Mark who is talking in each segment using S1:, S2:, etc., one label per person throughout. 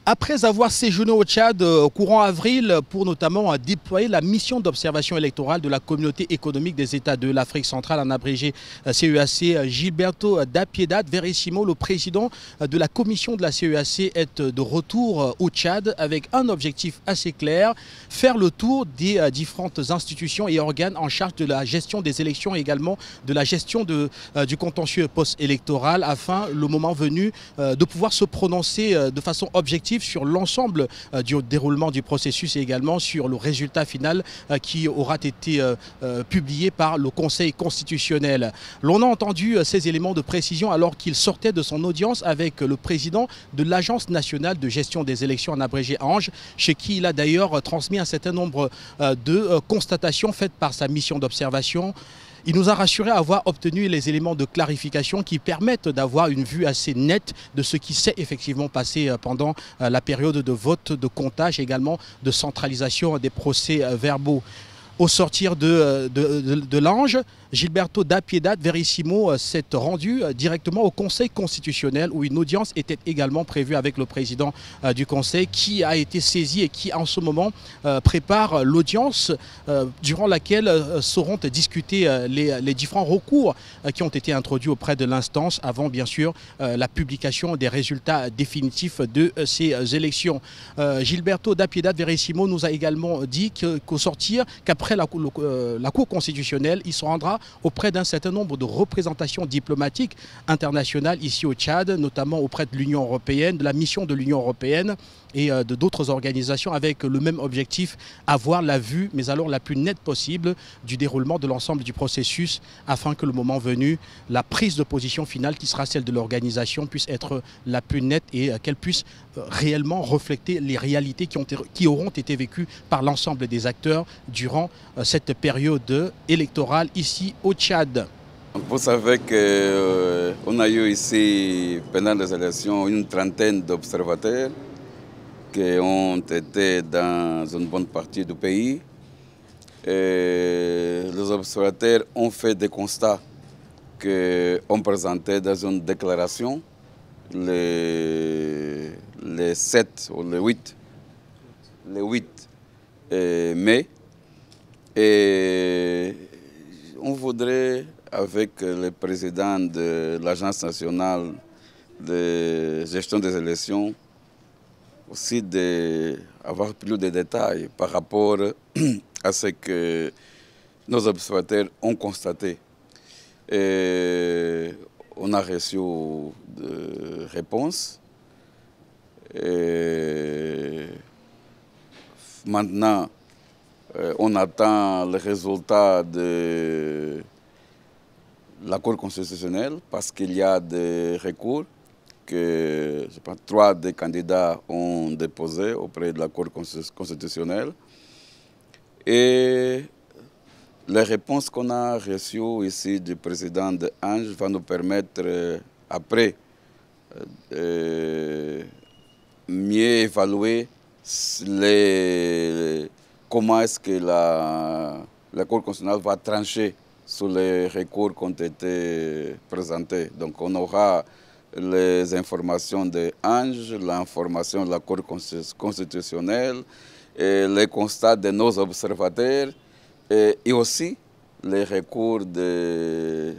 S1: Après avoir séjourné au Tchad courant avril pour notamment déployer la mission d'observation électorale de la Communauté économique des États de l'Afrique centrale, en abrégé CEAC, Gilberto da Piedad Verissimo, le président de la commission de la CEAC, est de retour au Tchad avec un objectif assez clair, faire le tour des différentes institutions et organes en charge de la gestion des élections et également de la gestion du contentieux post-électoral afin, le moment venu, de pouvoir se prononcer de façon objective sur l'ensemble du déroulement du processus et également sur le résultat final qui aura été publié par le Conseil constitutionnel. L'on a entendu ces éléments de précision alors qu'il sortait de son audience avec le président de l'Agence nationale de gestion des élections, en abrégé ANGE, chez qui il a d'ailleurs transmis un certain nombre de constatations faites par sa mission d'observation. Il nous a rassuré avoir obtenu les éléments de clarification qui permettent d'avoir une vue assez nette de ce qui s'est effectivement passé pendant la période de vote, de comptage, également de centralisation des procès-verbaux. Au sortir de l'Ange, Gilberto da Piedad Verissimo s'est rendu directement au Conseil constitutionnel où une audience était également prévue avec le président du Conseil qui a été saisi et qui en ce moment prépare l'audience durant laquelle seront discutés les différents recours qui ont été introduits auprès de l'instance avant bien sûr la publication des résultats définitifs de ces élections. Gilberto da Piedad Verissimo nous a également dit qu'au sortir, qu'après la Cour constitutionnelle, il se rendra auprès d'un certain nombre de représentations diplomatiques internationales ici au Tchad, notamment auprès de l'Union européenne, de la mission de l'Union européenne et de d'autres organisations avec le même objectif, avoir la vue, mais alors la plus nette possible, du déroulement de l'ensemble du processus afin que le moment venu, la prise de position finale qui sera celle de l'organisation puisse être la plus nette et qu'elle puisse réellement refléter les réalités qui auront été vécues par l'ensemble des acteurs durant cette période électorale ici au Tchad.
S2: Vous savez qu'on a eu ici, pendant les élections, une trentaine d'observateurs qui ont été dans une bonne partie du pays. Et les observateurs ont fait des constats qu'on présentait dans une déclaration les 7 ou les 8 mai. Et on voudrait, avec le président de l'Agence nationale de gestion des élections, aussi avoir plus de détails par rapport à ce que nos observateurs ont constaté. Et on a reçu des réponses. Et maintenant, on attend le résultat de la Cour constitutionnelle parce qu'il y a des recours que je pense, 3 des candidats ont déposé auprès de la Cour constitutionnelle. Et les réponses qu'on a reçues ici du président de ANGE vont nous permettre, après, mieux évaluer comment est-ce que la Cour constitutionnelle va trancher sur les recours qui ont été présentés. Donc on aura les informations de ANGE, l'information de la Cour constitutionnelle, et les constats de nos observateurs et aussi les recours des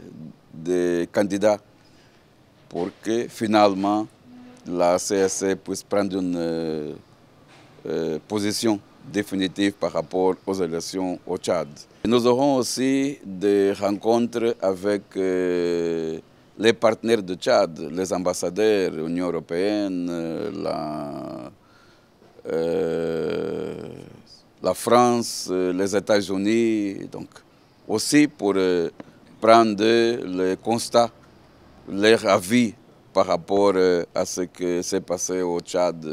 S2: candidats pour que finalement la CSC puisse prendre une position définitive par rapport aux élections au Tchad. Nous aurons aussi des rencontres avec les partenaires du Tchad, les ambassadeurs, l'Union européenne, la France, les États-Unis, donc aussi pour prendre les constats, leur avis par rapport à ce qui s'est passé au Tchad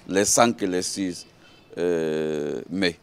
S2: les 5 et les 6 mai.